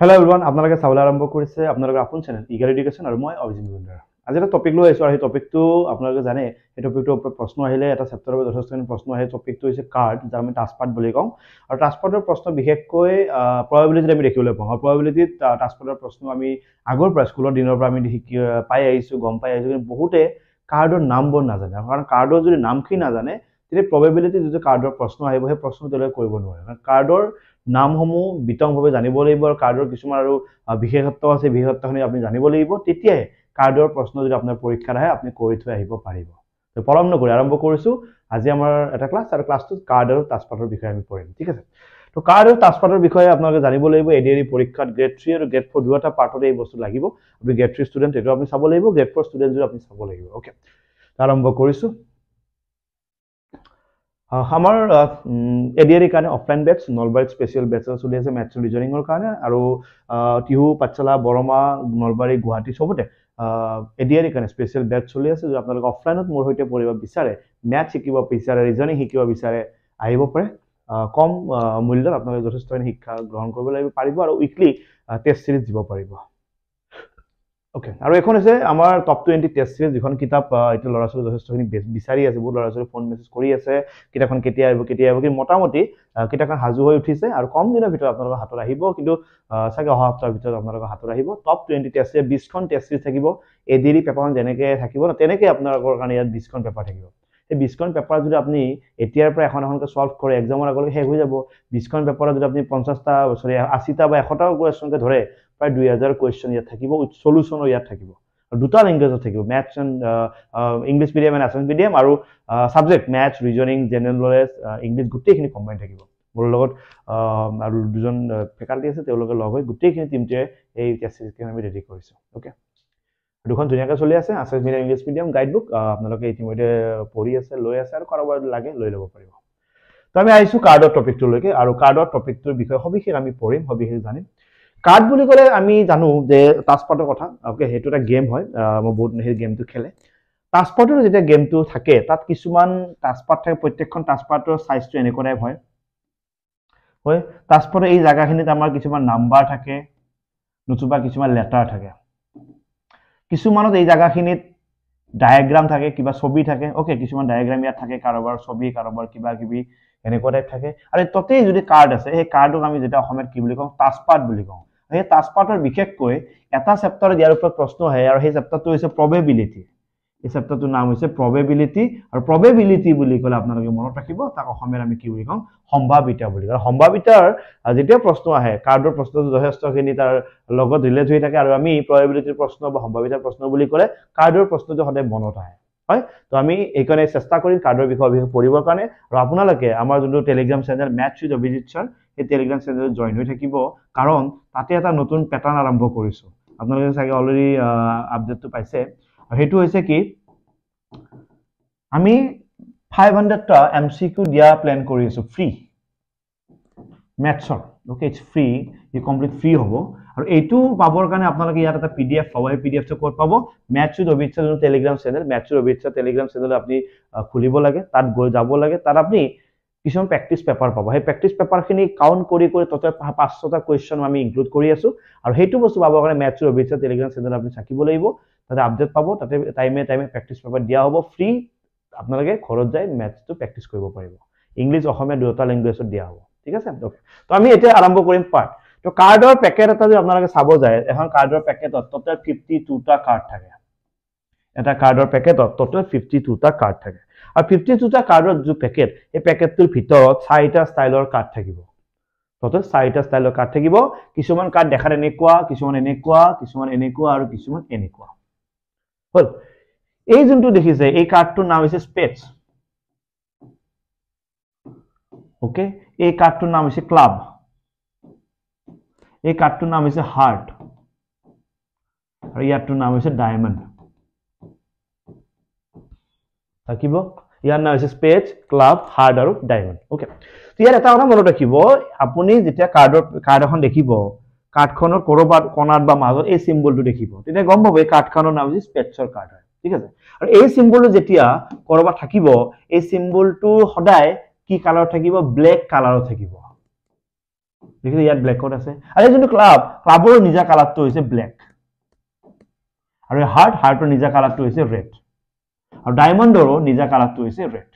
Hello' everyone, আপোনালোকে চাবলৈ আৰম্ভ কৰিছে আপোনালোকৰ আপোন চেনেল ইগাৰ এডুকেশ্যন আৰু মই অভিজিত মজুমদাৰ। আজি এটা টপিক লৈ আহিছোঁ আৰু সেই টপিকটো আপোনালোকে জানে সেই টপিকটোৰ ওপৰত প্ৰশ্ন আহিলে এটা চেপ্টাৰৰ পৰা যথেষ্টখিনি প্ৰশ্ন আহে। টপিকটো হৈছে কাৰ্ড, যাক আমি টাস্কপাৰ্ট বুলি কওঁ। আৰু টাস্কপাৰ্টৰ প্ৰশ্ন বিশেষকৈ প্ৰবাবিলিটিত আমি দেখিবলৈ পাওঁ। আৰু প্ৰবাবিলিটিত টাস্কপাৰ্টৰ প্ৰশ্ন আমি আগৰ পৰা স্কুলৰ দিনৰ পৰা আমি পাই আহিছোঁ, গম পাই আহিছোঁ। কিন্তু বহুতে কাৰ্ডৰ নামবোৰ নাজানে, কাৰণ কাৰ্ডৰ যদি নামখিনি নাজানে তেতিয়া প্ৰবেবিলিটি যিটো কাৰ্ডৰ প্ৰশ্ন আহিব সেই প্ৰশ্ন তেওঁলোকে কৰিব নোৱাৰে। কাৰণ কাৰ্ডৰ নামসমূহ বিতংভাৱে জানিব লাগিব আৰু কাৰ্ডৰ কিছুমান আৰু বিশেষত্ব আছে, বিশেষত্বখিনি আপুনি জানিব লাগিব। তেতিয়াহে কাৰ্ডৰ প্ৰশ্ন যদি আপোনাৰ পৰীক্ষাত আহে আপুনি কৰি থৈ আহিব পাৰিব। তো পলম নকৰি আৰম্ভ কৰিছোঁ আজি আমাৰ এটা ক্লাছ, আৰু ক্লাছটোত কাৰ্ড আৰু টাস্কপাৰ্টৰ বিষয়ে আমি পঢ়িম। ঠিক আছে, তো কাৰ্ড আৰু টাস্কপাৰ্টৰ বিষয়ে আপোনালোকে জানিব লাগিব। এডিআৰই পৰীক্ষাত গ্ৰেড 3 আৰু গ্ৰেড 4 দুটা পাৰ্টতে এই বস্তু লাগিব। আপুনি গ্ৰেড 3 ষ্টুডেণ্ট এইটো আপুনি চাব লাগিব, গ্ৰেড 4 ষ্টুডেণ্ট যদি আপুনি চাব লাগিব। অ'কে, আৰম্ভ কৰিছোঁ। আমাৰ এডিআৰইৰ কাৰণে অফলাইন বেটছ, নলবাৰীত স্পেচিয়েল বেটছ চলি আছে মেথছ ৰিজনিঙৰ কাৰণে, আৰু টিহু, পাঠশালা, বৰমা, নলবাৰী, গুৱাহাটী চবতে এডিআৰইৰ কাৰণে স্পেচিয়েল বেটছ চলি আছে। যদি আপোনালোকে অফলাইনত মোৰ সৈতে পঢ়িব বিচাৰে, মেথছ শিকিব বিচাৰে, ৰিজনিং শিকিব বিচাৰে, আহিব পাৰে। কম মূল্যত আপোনালোকে যথেষ্টখিনি শিক্ষা গ্ৰহণ কৰিব পাৰিব আৰু উইকলি টেষ্ট চিৰিজ দিব পাৰিব। অ'কে, আৰু এখন হৈছে আমাৰ টপ 20 টেষ্ট চিৰিজ, যিখন কিতাপ এতিয়া ল'ৰা ছোৱালী যথেষ্টখিনি বিচাৰি আছে। বহুত ল'ৰা ছোৱালী ফোন মেছেজ কৰি আছে কিতাপখন কেতিয়া আহিব কেতিয়া আহিব। কিন্তু মোটামুটি কিতাপখন সাজু হৈ উঠিছে আৰু কম দিনৰ ভিতৰত আপোনালোকৰ হাতত আহিব। কিন্তু চাগে অহা সপ্তাহৰ ভিতৰত আপোনালোকৰ হাতত আহিব। টপ 20 টেষ্ট চিৰিজ 20খন টেষ্ট চিৰিজ থাকিব। এডিআৰই পেপাৰখন যেনেকৈ থাকিব ন, তেনেকৈ আপোনালোকৰ কাৰণে ইয়াত 20খন পেপাৰ থাকিব। সেই 20খন পেপাৰ যদি আপুনি এতিয়াৰ পৰা এখন এখনকৈ ছল্ভ কৰে, এক্সামৰ আগলৈকে শেষ হৈ যাব। 20খন পেপাৰত যদি আপুনি 80টা বা 100টা কুৱেশ্যনকে ধৰে, প্ৰায় 2000 কুৱেশ্যন ইয়াত থাকিব, উইথ চলিউশ্যনো ইয়াত থাকিব। আৰু দুটা লেংগুৱেজত থাকিব, maths and English medium and Assamese medium, আৰু subject maths, reasoning, general knowledge, English গোটেইখিনি কম্বাইন থাকিব। মোৰ লগত আৰু দুজন ফেকাল্টি আছে, তেওঁলোকে লগ হৈ গোটেইখিনি টিমটোৱে এই টেষ্ট চিৰিজখিনি আমি ৰেডি কৰিছোঁ। অ'কে, দুখন ধুনীয়াকৈ চলি আছে, Assamese medium, English medium guide book আপোনালোকে ইতিমধ্যে পঢ়ি আছে, লৈ আছে, আৰু কাৰোবাৰ লাগে লৈ ল'ব পাৰিব। তো আমি আহিছোঁ কাৰ্ডৰ টপিকটোলৈকে, আৰু কাৰ্ডৰ টপিকটোৰ বিষয়ে সবিশেষ আমি পঢ়িম, সবিশেষ জানিম। কাৰ্ড বুলি ক'লে আমি জানো যে টাস্কপাৰ্টৰ কথা। অ'কে, সেইটো এটা গেম হয়, মই বহুত সেই গেমটো খেলে। টাস্কপাৰ্টৰ যেতিয়া গেমটো থাকে তাত কিছুমান টাস্কপাৰ্ট থাকে। প্ৰত্যেকখন টাস্কপাৰ্টৰ চাইজটো এনেকুৱা টাইপ হয়। টাস্কপাৰ্টৰ এই জেগাখিনিত আমাৰ কিছুমান নাম্বাৰ থাকে, নতুবা কিছুমান লেটাৰ থাকে। কিছুমানত এই জেগাখিনিত ডায়েগ্ৰাম থাকে, কিবা ছবি থাকে। অ'কে, কিছুমান ডায়েগ্ৰাম ইয়াত থাকে, কাৰোবাৰ ছবি, কাৰোবাৰ কিবা কিবি এনেকুৱা টাইপ থাকে। আৰু তাতেই যদি কাৰ্ড আছে, সেই কাৰ্ডক আমি যেতিয়া অসমীয়াত কি বুলি কওঁ, টাস্কপাৰ্ট বুলি কওঁ। সেই টাস্কপাৰ্টৰ বিশেষকৈ এটা চেপ্টাৰত ইয়াৰ ওপৰত প্ৰশ্ন আহে, আৰু সেই চেপ্টাৰটো হৈছে প্ৰবেবিলিটি। এই চেপ্টাৰটোৰ নাম হৈছে প্ৰবেবিলিটি। আৰু প্ৰবেবিলিটি বুলি ক'লে আপোনালোকে মনত ৰাখিব, তাক অসমীয়াত আমি কি বুলি কওঁ, সম্ভাৱিতা বুলি কওঁ। সম্ভাৱিতাৰ যেতিয়া প্ৰশ্ন আহে, কাৰ্ডৰ প্ৰশ্নটো যথেষ্টখিনি তাৰ লগত ৰিলেট হৈ থাকে, আৰু আমি প্ৰবেবিলিটিৰ প্ৰশ্ন বা সম্ভাৱিতাৰ প্ৰশ্ন বুলি ক'লে কাৰ্ডৰ প্ৰশ্নটো সদায় মনত আহে। হয়, তো আমি এইকাৰণে চেষ্টা কৰিম কাৰ্ডৰ বিষয়ে পঢ়িবৰ কাৰণে। আৰু আপোনালোকে আমাৰ যোনটো Telegram channel maths with Abhijit sir, সেই টেলিগ্ৰাম চেনেলত জইন হৈ থাকিব, কাৰণ তাতে এটা নতুন পেটাৰ্ণ আৰম্ভ কৰিছোঁ। আপোনালোকে চাগে অলৰেডি আপডেটটো পাইছে। আৰু সেইটো হৈছে কি, আমি 500টা MCQ দিয়া প্লেন কৰি আছোঁ, ফ্ৰী মেথছৰ। অ'কে, ইটছ ফ্ৰী, ই কমপ্লিট ফ্ৰী হ'ব। আৰু এইটো পাবৰ কাৰণে আপোনালোকে ইয়াত এটা PDF পাব। সেই PDFটো ক'ত পাব, মেথছ উইথ অভিজিত ছাৰ যোনটো Telegram channel, maths with Abhijit sir Telegram channel আপুনি খুলিব লাগে, তাত গৈ যাব লাগে। তাত আপুনি কিছুমান প্ৰেক্টিছ পেপাৰ পাব। সেই প্ৰেক্টিছ পেপাৰখিনি কাউণ্ট কৰি তাতে 500টা কুৱেশ্যন আমি ইনক্লুড কৰি আছোঁ। আৰু সেইটো বস্তু পাবৰ কাৰণে maths with Abhijit sir Telegram channel আপুনি থাকিব লাগিব। তাতে আপডেট পাব, তাতে টাইমে টাইমে প্ৰেক্টিছ পেপাৰ দিয়া হ'ব ফ্ৰী। আপোনালোকে ঘৰত যাই মেথছটো প্ৰেক্টিছ কৰিব পাৰিব। ইংলিছ, অসমীয়া দুটা লেংগুৱেজত দিয়া হ'ব। ঠিক আছে, তো আমি এতিয়া আৰম্ভ কৰিম পাৰ্ট। তো কাৰ্ডৰ পেকেট এটা যদি আপোনালোকে চাব যায়, এখন কাৰ্ডৰ পেকেটত টোটেল 52টা কাৰ্ড থাকে। এটা কাৰ্ডৰ পেকেটত টোটেল 52টা কাৰ্ড থাকে। আৰু 52টা কাৰ্ডৰ যিটো পেকেট, এই পেকেটটোৰ ভিতৰত 4টা ষ্টাইলৰ কাৰ্ড থাকিব। টোটেল 4টা ষ্টাইলৰ কাৰ্ড থাকিব। কিছুমান কাৰ্ড দেখাত এনেকুৱা, কিছুমান এনেকুৱা, কিছুমান এনেকুৱা, আৰু কিছুমান এনেকুৱা। হ'ল, এই যোনটো দেখিছে এই কাৰ্ডটোৰ নাম হৈছে স্পেটছ। অ'কে, এই কাৰ্ডটোৰ নাম হৈছে ক্লাব। এই কাৰ্ডটোৰ নাম হৈছে হাৰ্ট, আৰু ইয়াৰটোৰ নাম হৈছে ডায়মণ্ড। থাকিব, ইয়াৰ নাম হৈছে স্পেটছ, ক্লাব, হাৰ্ট আৰু ডায়মণ্ড। অ'কে, তো ইয়াত এটা কথা মনত ৰাখিব, আপুনি যেতিয়া কাৰ্ড এখন দেখিব, কাৰ্ডখনৰ ক'ৰবাত কণাত বা মাজত এই চিম্বলটো দেখিব, তেতিয়া গম পাব এই কাৰ্ডখনৰ নাম হৈছে স্পেটছৰ কাৰ্ড হয়। ঠিক আছে, আৰু এই চিম্বলটো যেতিয়া ক'ৰবাত থাকিব, এই চিম্বলটো সদায় কি কালাৰত থাকিব, ব্লেক কালাৰত থাকিব। দেখিছে ইয়াত ব্ল্যাকত আছে আৰু যোনটো ক্লাবৰ নিজা কালাৰটো হৈছে ব্ল্যাক আৰু হাৰ্টৰ নিজা কালাৰটো হৈছে ৰেড আৰু ডায়মণ্ডৰো নিজা কালাৰটো হৈছে ৰেড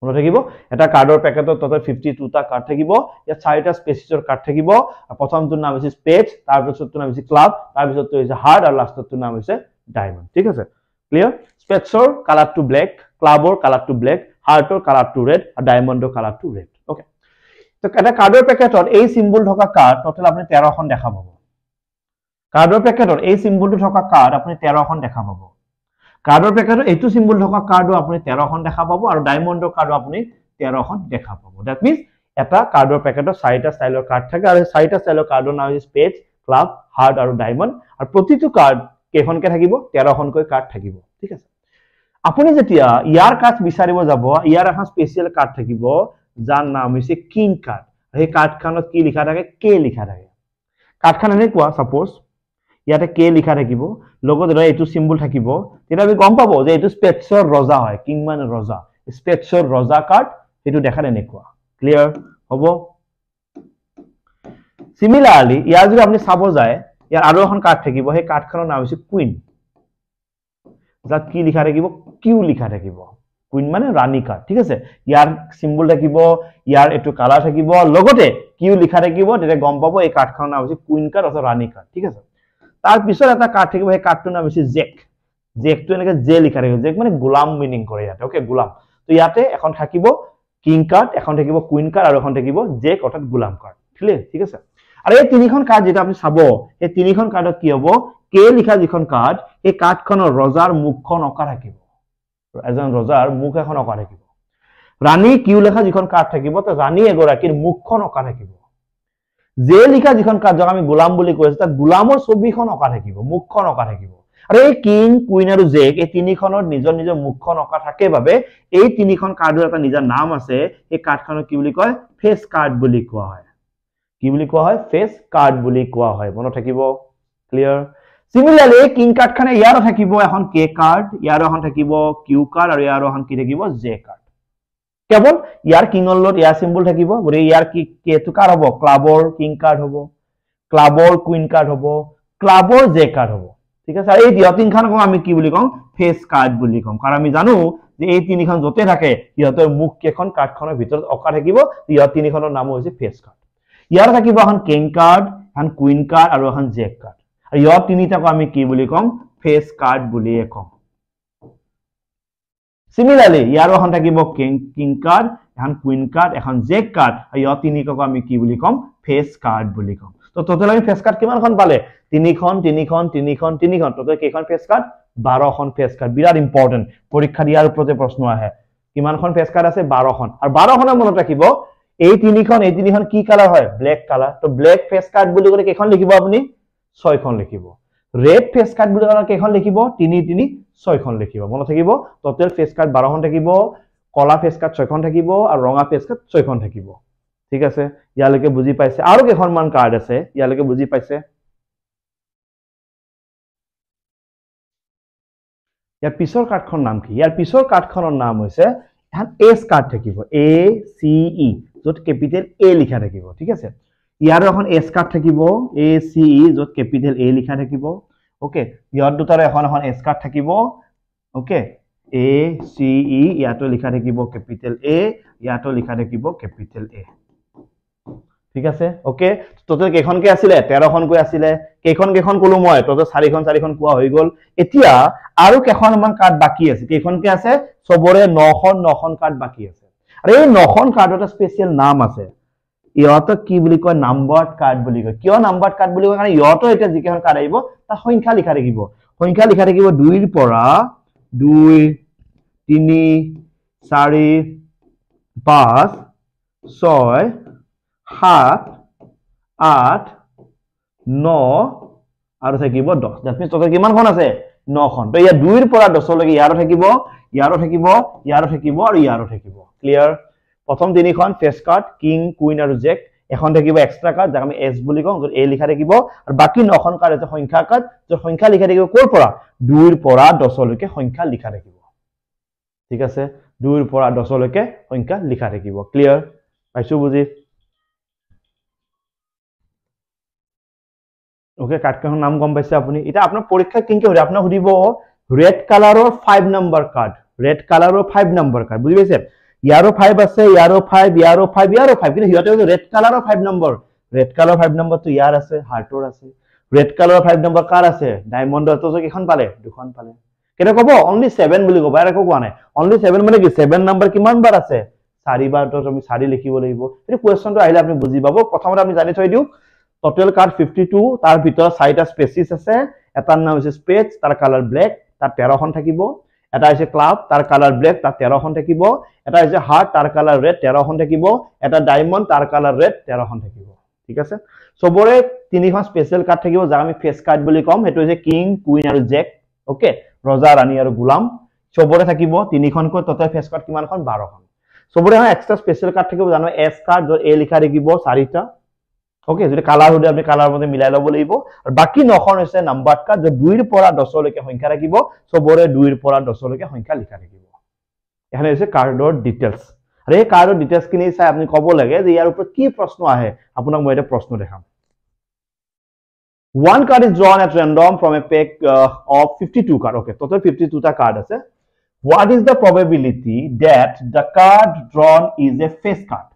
মনত থাকিব এটা কাৰ্ডৰ পেকেটত টোটাল 52টা কাৰ্ড থাকিব ইয়াত 4টা স্পেচিছৰ কাৰ্ড থাকিব প্ৰথমটোৰ নাম হৈছে স্পেচ তাৰ পিছৰটোৰ নাম হৈছে ক্লাব তাৰ পিছৰটো হৈছে হাৰ্ট আৰু লাষ্টৰটোৰ নাম হৈছে ডায়মণ্ড ঠিক আছে ক্লিয়াৰ স্পেচৰ কালাৰটো ব্ল্যাক ক্লাবৰ কালাৰটো ব্ল্যাক হাৰ্টৰ কালাৰটো ৰেড আৰু ডায়মণ্ডৰ কালাৰটো ৰেড ওকে তো এটা কাৰ্ডৰ পেকেটত এই সিম্বল থকা কাৰ্ড টোটাল আপুনি 13খন দেখা পাব কাৰ্ডৰ পেকেটত এই সিম্বলটো থকা কাৰ্ড আপুনি 13খন দেখা পাব কাৰ্ডৰ পেকেটত এইটো সিম্বল থকা কাৰ্ডো আপুনি 13খন দেখা পাব আৰু ডায়মণ্ডৰ কাৰ্ডো আপুনি 13খন দেখা পাব দ্যাট মিন্স এটা কাৰ্ডৰ পেকেটত 4টা ষ্টাইলৰ কাৰ্ড থাকে আৰু 4টা ষ্টাইলৰ কাৰ্ডৰ নাম হৈছে স্পেচ ক্লাব হাৰ্ট আৰু ডায়মণ্ড আৰু প্ৰতিটো কাৰ্ড কেখনকে থাকিব 13খনকৈ কাৰ্ড থাকিব ঠিক আছে আপুনি যেতিয়া ইয়াৰ কাৰ্ড বিচাৰিব যাব ইয়াৰ এখন স্পেশাল কাৰ্ড থাকিব যাৰ নাম হৈছে কিং কাৰ্ড এই কাৰ্ডখনত কি লিখা থাকে কে লিখা থাকে কাৰ্ডখন এনেকুৱা সাপোজ ইয়াতে কে লিখা থাকিব লগত এইটো সিম্বল থাকিব তেতিয়া আমি গম পাবো যে এইটো স্পেচৰ ৰজা হয় কিং মানে ৰজা স্পেচৰ ৰজা কাৰ্ড এটো দেখাত এনেকুৱা ক্লিয়াৰ হ'ব সিমিলাৰলি ইয়াৰ যদি আপুনি চাব যায় ইয়াৰ আৰু এখন কাৰ্ড থাকিব সেই কাৰ্ডখনৰ নাম হৈছে কুইন যাত কি লিখা থাকিব কিউ লিখা থাকিব কুইন মানে ৰাণী কাৰ্ড ঠিক আছে ইয়াৰ সিম্বল থাকিব ইয়াৰ এটো কালাৰ থাকিব লগতে কিউ লিখা থাকিব তেতিয়া গম পাবো এই কাৰ্ডখনৰ নাম হৈছে কুইন কাৰ্ড অথবা ৰাণী কাৰ্ড ঠিক আছে তাৰ পিছৰ এটা কাৰ্ড থাকিব সেই কাৰ্ডটোৰ নাম হৈছে জেকটো এনেকে জে লিখা থাকিব জেক মানে গোলাম মিনিং কৰে ইয়াতে ওকে গোলাম তো ইয়াতে এখন থাকিব কিং কাৰ্ড এখন থাকিব কুইন কাৰ্ড আৰু এখন থাকিব জেক অৰ্থাৎ গোলাম কাৰ্ড ক্লিয়াৰ ঠিক আছে আৰু এই তিনিখন কাৰ্ড যেটা আপুনি চাব এই তিনিখন কাৰ্ডত কি হ'ব কে লিখা যিখন কাৰ্ড এই কাৰ্ডখনৰ ৰজাৰ মুখখন অকা থাকিব এজন ৰজাৰ মুখ এখন অকা থাকিব ৰাণী কিউ লিখা যিখন কাৰ্ড থাকিব তো ৰাণী এগৰাকীৰ মুখখন অকা থাকিব জে লিখা যিখন কাৰ্ড যাক আমি গোলাম বুলি কৈছো তাত গোলামৰ ছবিখন অকা থাকিব মুখখন অকা থাকিব আৰু এই কিং কুইন আৰু জেক এই তিনিখনৰ নিজৰ নিজৰ মুখখন অকা থাকে বাবে এই তিনিখন কাৰ্ডৰ এটা নিজৰ নাম আছে এই কাৰ্ডখনক কি বুলি কয় ফেস কাৰ্ড বুলি কোৱা হয় কি বুলি কোৱা হয় ফেস কাৰ্ড বুলি কোৱা হয় মনত থাকিব ক্লিয়াৰ সিমিলাৰলি কিং কাৰ্ডখনে ইয়াৰ থাকিব এখন কে কাৰ্ড ইয়াৰ এখন থাকিব কিউ কাৰ্ড আৰু ইয়াৰ এখন কি থাকিব জে কাৰ্ড কেৱল ইয়াৰ কিঙৰ লগত ইয়াৰ সিম্বল থাকিব গৰে ইয়াৰ কি কেটো কাৰ্ড হ'ব ক্লাবৰ কিং কাৰ্ড হ'ব ক্লাবৰ কুইন কাৰ্ড হ'ব ক্লাবৰ জে কাৰ্ড হ'ব ঠিক আছে আৰু এই তিনিখনক আমি কি বুলি কম ফেস কাৰ্ড বুলি কম কাৰণ আমি জানো যে এই তিনিখন যতে থাকে ইহতৰ মুখ কেখন কাৰ্ডখনৰ ভিতৰত অকা থাকিব ইহত তিনিখনৰ নাম হৈছে ফেস কাৰ্ড ইয়াৰ থাকিব এখন কিং কাৰ্ড এখন কুইন কাৰ্ড আৰু এখন জে কাৰ্ড আৰু ইহত তিনিটাক আমি কি বুলি কম ফেস কাৰ্ড বুলি কম সিমিলাৰলি ইয়াৰ এখন থাকিব কিং কাৰ্ড এখন কুইন কাৰ্ড এখন জে কাৰ্ড আৰু ইহত তিনিটাক আমি কি বুলি কম ফেস কাৰ্ড বুলি কম তো টোটাল আমি ফেস কাৰ্ড কিমানখন পালে তিনিখন টোটাল কেইখন ফেস কাৰ্ড 12খন ফেস কাৰ্ড বিৰাট ইম্পৰ্টেন্ট পৰীক্ষা দিয়াৰ ওপৰতে প্ৰশ্ন আহে কিমানখন ফেস কাৰ্ড আছে 12খন আৰু 12খনৰ মনত ৰাখিব এই তিনিখন কি কালাৰ হয় ব্ল্যাক কালাৰ তো ব্ল্যাক ফেস কাৰ্ড বুলি ক'লে কেইখন লিখিব আপুনি 6খন লিখিব ৰেড ফেস কাৰ্ড বুলি ক'লে কেইখন লিখিব 6খন লিখিব মনত থাকিব টোটাল ফেস কাৰ্ড 12খন থাকিব কলা ফেস কাৰ্ড 6খন থাকিব আৰু ৰঙা ফেস কাৰ্ড 6খন থাকিব ঠিক আছে ইয়ালৈকে বুজি পাইছে আৰু কেইখনমান কাৰ্ড আছে ইয়ালৈকে বুজি পাইছে ইয়াৰ পিছৰ কাৰ্ডখনৰ নাম কি ইয়াৰ পিছৰ কাৰ্ডখনৰ নাম হৈছে এখন এস কাৰ্ড থাকিব এ সি ই যত কেপিটেল এ লিখা থাকিব ঠিক আছে ইয়াৰ এখন এস কাৰ্ড থাকিব এ সি ই যত কেপিটেল এ লিখা থাকিব ওকে ইয়াৰ দুটাৰ এখন এস কাৰ্ড থাকিব ওকে এ সি ই ইয়াতো লিখা থাকিব কেপিটেল এ ইয়াতো লিখা থাকিব কেপিটেল এ ঠিক আছে ওকে টোটাল কেখনকে আছিল 13খনকৈ আছিল কেখন কলো মই টোটাল 4খন কোৱা হৈ গল এতিয়া আৰু কেখনমান কাৰ্ড বাকি আছে কেখনকে আছে সবৰে 9খন কাৰ্ড বাকি আছে আৰু এই 9খন কাৰ্ডৰ এটা স্পেশাল নাম আছে ইহতক কি বুলি কয় নাম্বাৰড কাৰ্ড বুলি কয় কিয় নাম্বাৰড কাৰ্ড বুলি কয় কাৰণ ইহতৰ এটা যিকেখন কাৰ্ড আহিব তা সংখ্যা লিখা থাকিব 2 ৰ পৰা 2 3 4 5 6 7 8 9 আৰু থাকিব 10 দ্যাট মিন্স টোটাল কিমানখন আছে 9খন তো ইয়া 2 ৰ পৰা 10 লৈকে ইয়াৰো থাকিব আৰু ইয়াৰো থাকিব ক্লিয়াৰ প্ৰথম তিনিখন ফেস কাৰ্ড কিং কুইন আৰু জেক এখন থাকিব এক্সট্ৰা কাৰ্ড যাক আমি এস বুলি কওঁ যত এ লিখা থাকিব আৰু বাকি 9খন কাৰ্ড আছে সংখ্যা কাৰ্ড যত সংখ্যা লিখা থাকিব কোৰ পৰা 2 ৰ পৰা 10 লৈকে সংখ্যা লিখা থাকিব ঠিক আছে 2 ৰ পৰা 10 লৈকে সংখ্যা লিখা থাকিব ক্লিয়াৰ পাইছো বুজি ওকে কাৰ্ডখনৰ নাম গম পাইছে আপুনি এটা আপোনাৰ পৰীক্ষা কিংকে হৰি আপোনাৰ হুদিব ৰেড কালাৰৰ 5 নম্বৰ কাৰ্ড ৰেড কালাৰৰ 5 নম্বৰ কাৰ্ড বুজি পাইছে ইয়াৰো 5 আছে ইয়াৰো 5 ইয়াৰো 5 ইয়াৰো 5 কিন্তু হিয়তে ৰেড কালাৰৰ 5 নম্বৰ ৰেড কালাৰৰ 5 নম্বৰটো ইয়াৰ আছে হাৰ্টৰ আছে ৰেড কালাৰৰ 5 নম্বৰ কাৰ আছে ডায়মণ্ডৰ তো কিখন পালে দুখন পালে কেনে কব অনলি 7 বুলি কব আৰু একো কোৱা নাই অনলি 7 মানে কি 7 নম্বৰ কিমান বাৰ আছে 4 বাৰ তো আমি 4 লিখিব লাগিব এই কোৱেশ্চনটো আহিলে আপুনি বুজি পাব প্ৰথমতে আমি জানি থৈ দিও total card 52 তাৰ ভিতৰত 4টা স্পেচিছ আছে এটাৰ নাম হৈছে স্পেচ তাৰ কালাৰ ব্ল্যাক তাৰ 13 খন থাকিব এটা হৈছে ক্লাব তাৰ কালাৰ ব্ল্যাক তাৰ 13 খন থাকিব এটা হৈছে হাৰ্ট তাৰ কালাৰ ৰেড 13 খন থাকিব এটা ডায়মণ্ড তাৰ কালাৰ ৰেড 13 খন থাকিব ঠিক আছে সবৰে তিনিখন স্পেশাল কাৰ্ড থাকিব যাক আমি ফেস কাৰ্ড বুলি কম হেতু হৈছে কিং কুইন আৰু জেক ওকে ৰজা ৰাণী আৰু গোলাম সবৰে থাকিব তিনিখনকৈ টোটাল ফেস কাৰ্ড কিমানখন 12 খন সবৰে এক্সট্ৰা স্পেশাল কাৰ্ড থাকিব জানো এস কাৰ্ড যত এ লিখা থাকিব 4টা ওকে যদি কালাৰ হলে আপনি কালাৰ মতে মিলাই লব লাগিব আৰু বাকি নখন হৈছে নাম্বাৰ কাৰ্ড যত 2 ৰ পৰা 10 লৈকে সংখ্যা থাকিব সবৰে 2 ৰ পৰা 10 লৈকে সংখ্যা লিখা থাকিব এখানে হৈছে কাৰ্ডৰ ডিটেইলছ আৰু এই কাৰ্ডৰ ডিটেইলছ কিনি চাই আপনি কব লাগে যে ইয়াৰ ওপৰত কি প্ৰশ্ন আহে আপোনাক মই এটা প্ৰশ্ন দেখাম one card is drawn at random from a pack of 52 card okay total 52 ta card ase what is the probability that the card drawn is a face card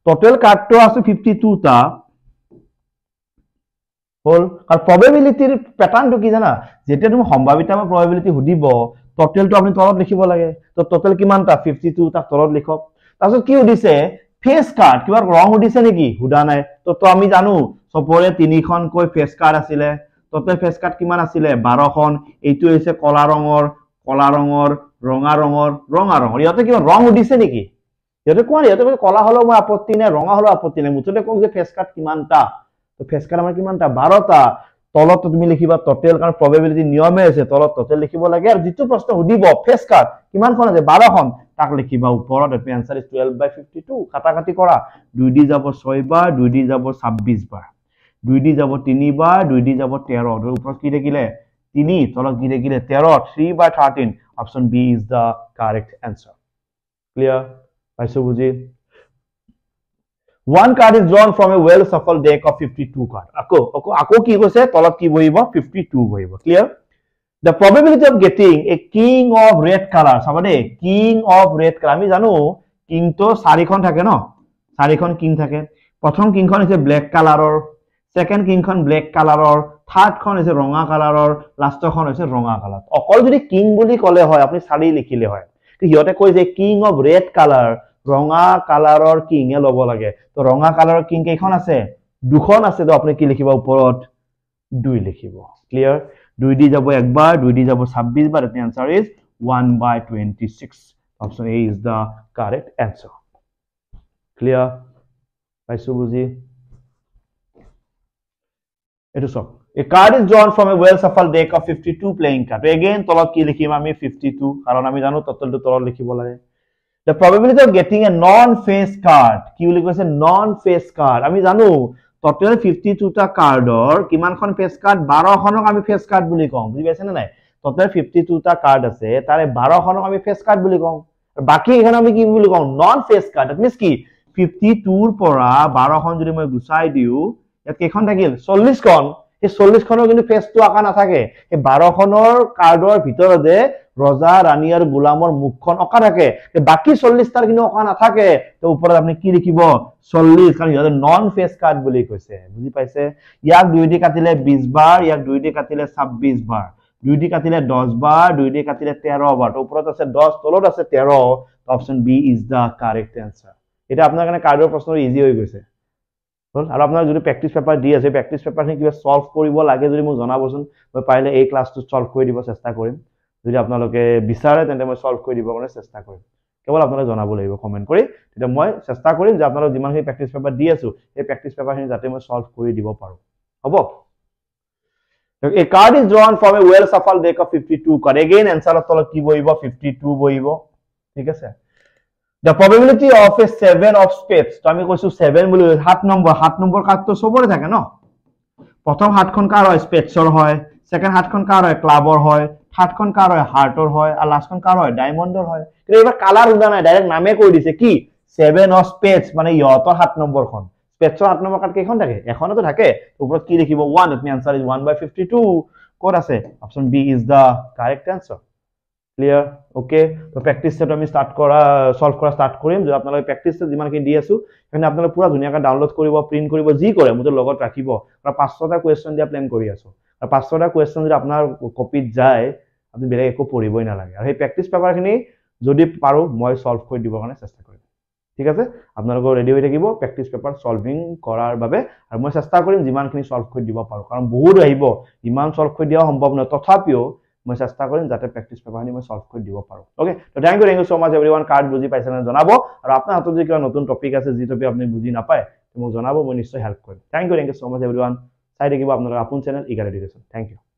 total card to ase 52 ta hol ar probability pattern to ki jana jeta tum সম্ভাৱিতা বা probability hudibo total to apni tolot likhibo lage to total kiman ta 52 ta tolot likhok tasot ki hudise face card kiba wrong hudise neki huda nai to ami janu সবৰে তিনিখন কৈ face card আছিল total face card কিমান আছিল 12 খন এইটো হৈছে কলা ৰঙৰ ৰঙা ৰঙৰ ইয়াতে কিবা ৰং উদিছে নেকি ইয়াতে কোৱা ইয়াতে কলা হলো মই আপত্তি নাই ৰঙা হলো আপত্তি নাই মুঠতে কম যে ফেস কাৰ্ড কিমানটা তো ফেস কাৰ্ড আমাৰ কিমানটা 12টা তলত তুমি লিখিবা টোটাল কাৰণ প্ৰবাবিলিটি নিয়মে আছে তলত টোটাল লিখিব লাগে আৰু যেটো প্ৰশ্ন উদিব ফেস কাৰ্ড কিমানখন আছে 12 খন তাক লিখিবা ওপৰত এপি আনসাৰ ইজ 12/52 কাটাকাটি কৰা 2 দি যাব 6 বাৰ 2 দি যাব 26 বাৰ 2 দি যাব 3 বাৰ 2 দি যাব 13 আৰু ওপৰত কি দেখিলে 3 তলত কি দেখিলে 13 3/13 option B is the correct answer clear পাইছো বুজি one card is drawn from a well shuffled deck of 52 card আকৌ কি কৈছে তলত কি বহিব 52 বহিব clear the probability of getting a king of red color সাবদে king of red color আমি জানো কিং তো 4খন থাকে ন 4খন কিং থাকে প্ৰথম কিংখন হৈছে ব্ল্যাক কালাৰৰ সেকেন্ড কিংখন ব্ল্যাক কালাৰৰ থাৰ্ড খন হৈছে ৰঙা কালাৰৰ লাষ্টৰ খন হৈছে ৰঙা কালাৰ অকল যদি কিং বুলি কলে হয় আপুনি 4 লিখিলে হয় কি হিয়তে কয় যে কিং অফ ৰেড কালাৰ ৰঙা কালাৰৰ কিং এ লব লাগে তো ৰঙা কালাৰৰ কিং কেইখন আছে দুখন আছে তো আপুনি কি লিখিবা ওপৰত 2 লিখিব ক্লিয়াৰ 2 দি যাব একবাৰ 2 দি যাব 26 বাৰ the answer is 1/26 option a is the correct answer clear পাইছো বুজি এটো সব a card is drawn from a well shuffled deck of 52 playing card again তলত কি লিখিম আমি 52 কাৰণ আমি জানো টোটালটো তলত লিখিব লাগে the probability of getting a non face card কি বুলি কৈছে non face card আমি জানো টোটাল 52 টা কাৰ্ডৰ কিমানখন ফেস কাৰ্ড 12 খনক আমি ফেস কাৰ্ড বুলি কম বুজি পাইছে না নাই টোটাল 52 টা কাৰ্ড আছে তাৰে 12 খনক আমি ফেস কাৰ্ড বুলি কম আৰু বাকি এখানে আমি কি বুলি কম non face card that means কি 52 ৰ পৰা 12 খন যদি মই গুছাই দিও ইয়াত কেখন থাকিল 40 খন এই 40 খনৰ কিন্তু ফেসটো আকা না থাকে এই 12 খনৰ কাৰ্ডৰ ভিতৰতে ৰজা ৰাণী আৰু গোলামৰ মুখখন অকা থাকে বাকি 40 টাৰ কিন্তু অকা না থাকে তো ওপৰত আপনি কি লিখিব 40 কাৰণ ইয়াতে নন ফেস কাৰ্ড বুলি কৈছে বুজি পাইছে ইয়াক 2 দি কাটিলে 20 বাৰ ইয়াক 2 দি কাটিলে 26 বাৰ 2 দি কাটিলে 10 বাৰ 2 দি কাটিলে 13 বাৰ তো ওপৰত আছে 10 তলত আছে 13 option B is the correct answer এটা আপোনাৰ কাৰণে কাৰ্ডৰ প্ৰশ্ন ইজি হৈ গৈছে আৰু আপোনাৰ যদি প্ৰেক্টিস পেপাৰ দি আছে প্ৰেক্টিস পেপাৰখিনি কিবা সলভ কৰিব লাগে যদি মই জনাবচোন মই পাৰিলে এই ক্লাছটো সলভ কৰি দিব চেষ্টা কৰিম যদি আপোনালোকে বিচাৰে তেন্তে মই সলভ কৰি দিব কাৰণে চেষ্টা কৰিম কেৱল আপোনালোকে জনাব লাগিব কমেন্ট কৰি তেতিয়া মই চেষ্টা কৰিম যে আপোনালোক যিমানখিনি প্ৰেক্টিস পেপাৰ দি আছো এই প্ৰেক্টিস পেপাৰখিনি যাতে মই সলভ কৰি দিব পাৰো হ'ব a card is drawn from a well shuffled deck of 52 card again answer তলত কি বহিব 52 বহিব ঠিক আছে the probability of a 7 of spades তো আমি কৈছো 7 বুলি 7 নম্বৰ কাৰ্ড তো সবৰে থাকে ন প্ৰথম 7 খন কাৰ হয় স্পেডছৰ হয় সেকেন্ড 7 খন কাৰ হয় ক্লাবৰ হয় থাৰ্ড খন কাৰ হয় হাৰ্টৰ হয় আৰু লাষ্ট খন কাৰ হয় ডায়মণ্ডৰ হয় কিন্তু এবাৰ কালাৰ উদা নাই ডাইৰেক্ট নামে কৈ দিছে কি 7 of spades মানে ইহতৰ 7 নম্বৰখন পেটছৰ 8 নম্বৰ কাৰ্ড কেইখন থাকে এখনতো থাকে ওপৰত কি লিখিব 1 it mean answer is 1/52 code আছে option B is the correct answer clear okay তো প্র্যাকটিস সেট আমি স্টার্ট করা সলভ করা স্টার্ট কৰিম যদি আপোনালোকে প্ৰ্যাকটিস সেট যিমান কি দি আছো এখানে আপোনালোকে পুৰা ধুনিয়াকৈ ডাউনলোড কৰিব প্ৰিন্ট কৰিব যি কৰে মোৰ লগত ৰাখিব আৰু 500টা কোৱেশ্চন দিয়া প্ল্যান কৰি আছো আৰু 500টা কোৱেশ্চন যদি আপোনাৰ কপিত যায় আপুনি বেলেগ একো পঢ়িবই নালাগে আৰু এই প্ৰ্যাকটিস পেপাৰখিনি যদি পাৰো মই সলভ কৰি দিবৰ কাৰণে চেষ্টা কৰিম ঠিক আছে আপোনালোকৰ ৰেডি হৈ থাকিব প্ৰ্যাকটিস পেপাৰ সলভিং কৰাৰ বাবে আৰু মই চেষ্টা কৰিম যিমানখিনি সলভ কৰি দিব পাৰো কাৰণ বহুত আহিব ইমান সলভ কৰি দিয়া সম্ভৱ নহয় তথাপিও মই চেষ্টা কৰিম যাতে প্ৰ্যাকটিস পেপাৰখিনি মই সলভ কৰি দিব পাৰো ওকে তো thank you so much এভৰিওয়ান card বুজি পাইছে না জনাব আৰু আপোনাৰ হাতত যদি কিবা নতুন টপিক আছে যি টপিক আপুনি বুজি নাপায় মোক জনাব মই নিশ্চয় হেল্প কৰিম thank you so much everyone চাই থাকিব আপোনালোকৰ আপোন channel Eager Education thank U